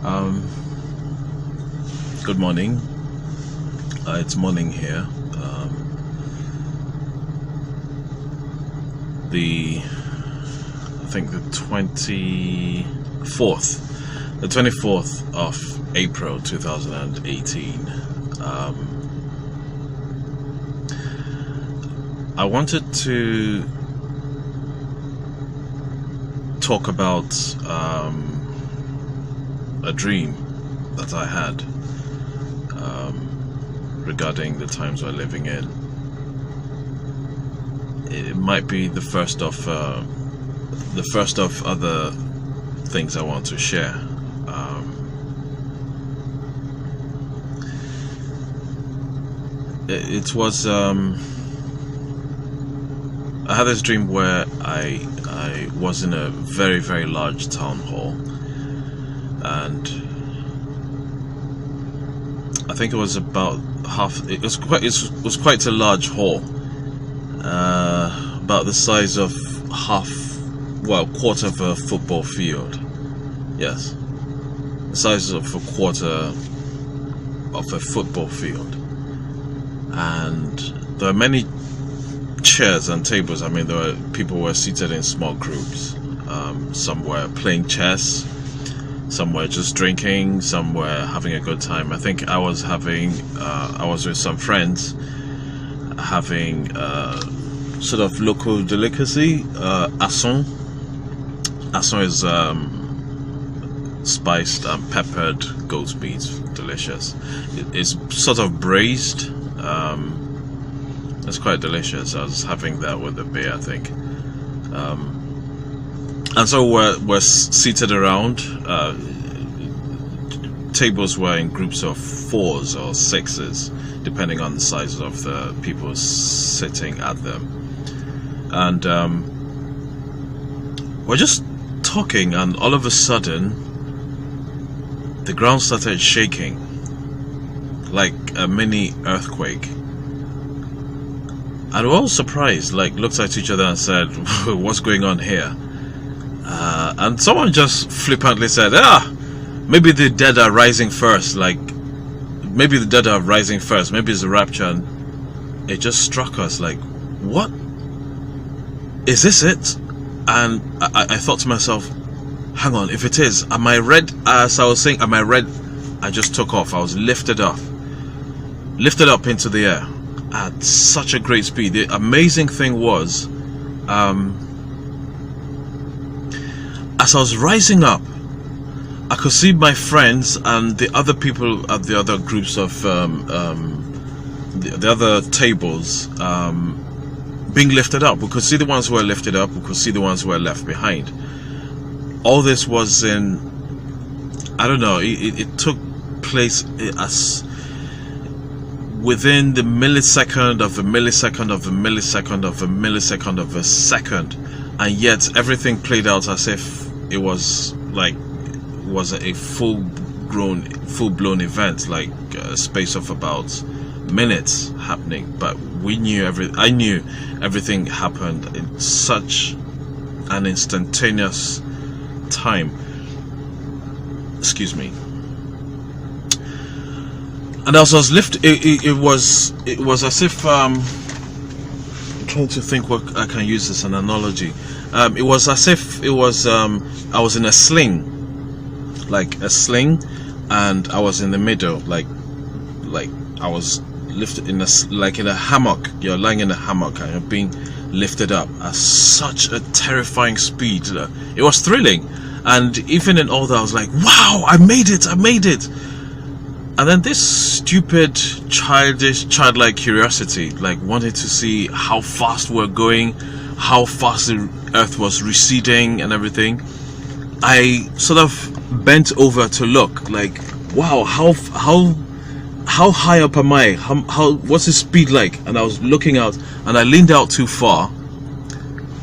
Um, Good morning. It's morning here. I think the 24th of April 2018. I wanted to talk about a dream that I had regarding the times we're living in. It might be the first of other things I want to share. It was I had this dream where I was in a very, very large town hall, and I think it was about it was quite a large hall, about the size of quarter of a football field. Yes, the size of a quarter of a football field, and there were many chairs and tables. I mean, people were seated in small groups. Some were playing chess, some were just drinking, some were having a good time. I think I was with some friends having sort of local delicacy, asson. Asson is spiced and peppered goat's meat, delicious. It's sort of braised. It's quite delicious. I was having that with a beer, I think. And so we're seated around. Tables were in groups of 4s or 6s, depending on the size of the people sitting at them. And we're just talking, and all of a sudden, the ground started shaking like a mini earthquake. And we're all surprised, looked at each other and said, "What's going on here?" And someone just flippantly said, maybe the dead are rising first. Maybe the dead are rising first. Maybe it's the rapture. And it just struck us, what? Is this it? And I thought to myself, hang on, if it is, am I red? As I was saying, am I red? I just took off. I was lifted up into the air at such a great speed. The amazing thing was, as I was rising up, I could see my friends and the other people at the other groups of the other tables being lifted up. We could see the ones who were lifted up. We could see the ones who were left behind. All this was in, I don't know, it took place as within the millisecond of a millisecond of a millisecond of a millisecond of a second, and yet everything played out as if it was a full-blown event, like a space of about minutes happening. But I knew everything happened in such an instantaneous time. Excuse me. And as I was lifted, it was as if I'm trying to think what I can use as an analogy. It was as if I was in a sling, and I was in the middle, like I was lifted in a hammock. You're lying in a hammock and you're being lifted up at such a terrifying speed. It was thrilling, and even in all that, I was like, wow, I made it. And then this stupid, childlike curiosity, wanted to see how fast we're going, how fast the earth was receding and everything. I sort of bent over to look, wow, how high up am I? What's the speed like? And I was looking out, and I leaned out too far,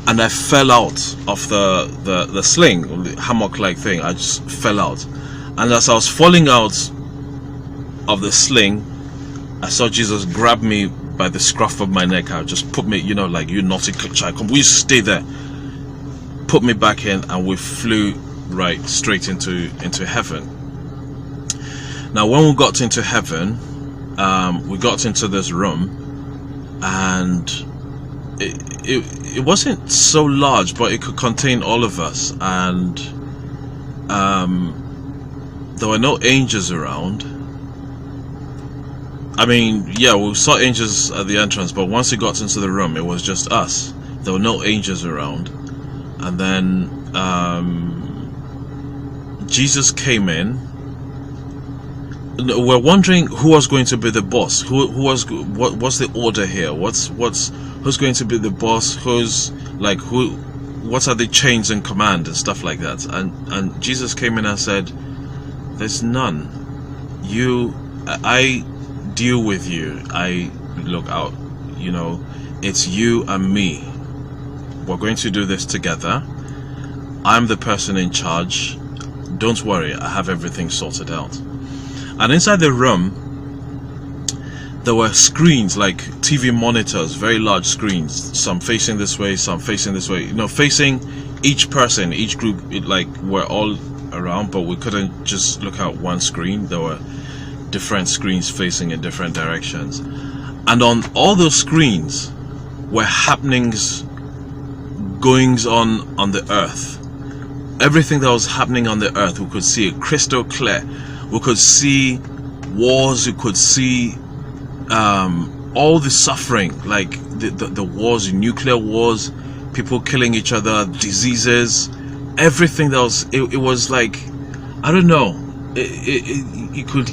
and I fell out of the sling, the hammock-like thing. I just fell out, and as I was falling out of the sling, I saw Jesus grab me by the scruff of my neck. I just put me, you naughty child, come, will you stay there? Put me back in, and we flew right straight into heaven. Now, when we got into heaven, we got into this room, and it wasn't so large, but it could contain all of us, and there were no angels around. I mean, yeah, we saw angels at the entrance, but once we got into the room, it was just us. There were no angels around. And then Jesus came in. We're wondering who was going to be the boss. What's the order here? Who's going to be the boss? What are the chains in command and stuff like that? And Jesus came in and said, "There's none. I deal with you. I look out. You know, it's you and me. We're going to do this together. I'm the person in charge. Don't worry, I have everything sorted out." And inside the room, there were screens, like TV monitors, very large screens, some facing this way, some facing this way, you know, facing each person, each group. We're all around, but we couldn't just look at one screen. There were different screens facing in different directions, and on all those screens were happenings, goings on the earth. Everything that was happening on the earth, we could see it crystal clear. We could see wars, we could see all the suffering, like the wars, nuclear wars, people killing each other, diseases, everything that was, it was like, I don't know, you could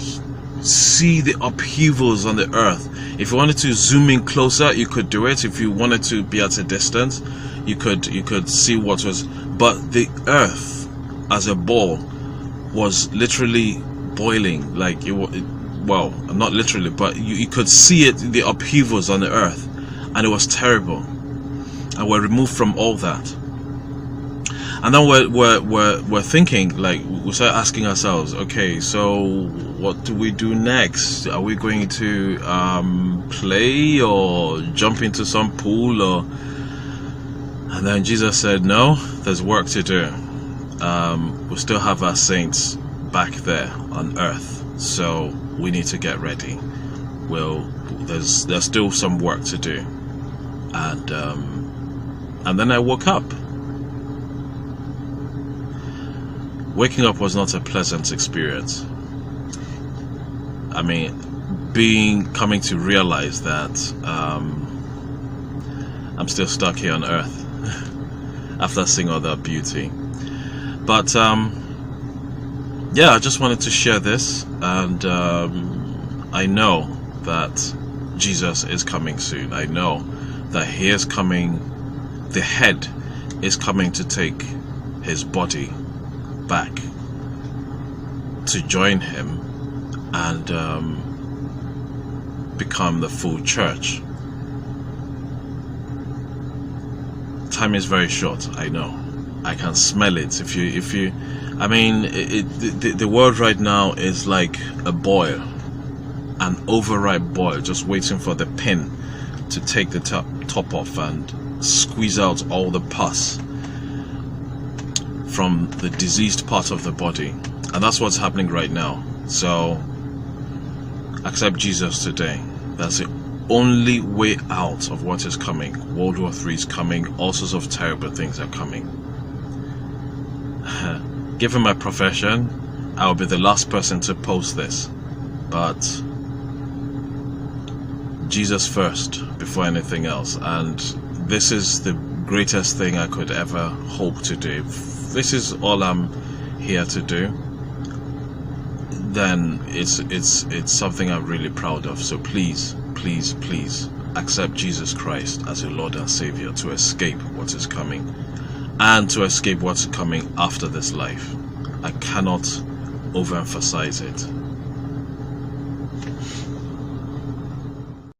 see the upheavals on the earth. If you wanted to zoom in closer, you could do it. If you wanted to be at a distance, you could see what was. But the earth as a ball was literally boiling, like well, not literally, but you could see it, the upheavals on the earth, and it was terrible. And we're removed from all that. And then we're thinking, like, we start asking ourselves, okay, so what do we do next? Are we going to play or jump into some pool? And then Jesus said, no, there's work to do. We still have our saints back there on earth, so we need to get ready. There's still some work to do. And then I woke up. Waking up was not a pleasant experience. I mean, coming to realize that I'm still stuck here on earth after seeing all that beauty. But yeah, I just wanted to share this, and I know that Jesus is coming soon. I know that He is coming. The head is coming to take His body back to join Him and become the full church. Time is very short, I know. I can smell it. If you I mean, the world right now is like a boil, an overripe boil, just waiting for the pin to take the top off and squeeze out all the pus from the diseased part of the body. And that's what's happening right now. So accept Jesus today. That's the only way out of what is coming. World War III is coming. All sorts of terrible things are coming. Given my profession, I will be the last person to post this, but Jesus first before anything else. And this is the greatest thing I could ever hope to do. If this is all I'm here to do, then it's something I'm really proud of. So please accept Jesus Christ as your Lord and Savior to escape what is coming, and to escape what's coming after this life. I cannot overemphasize it.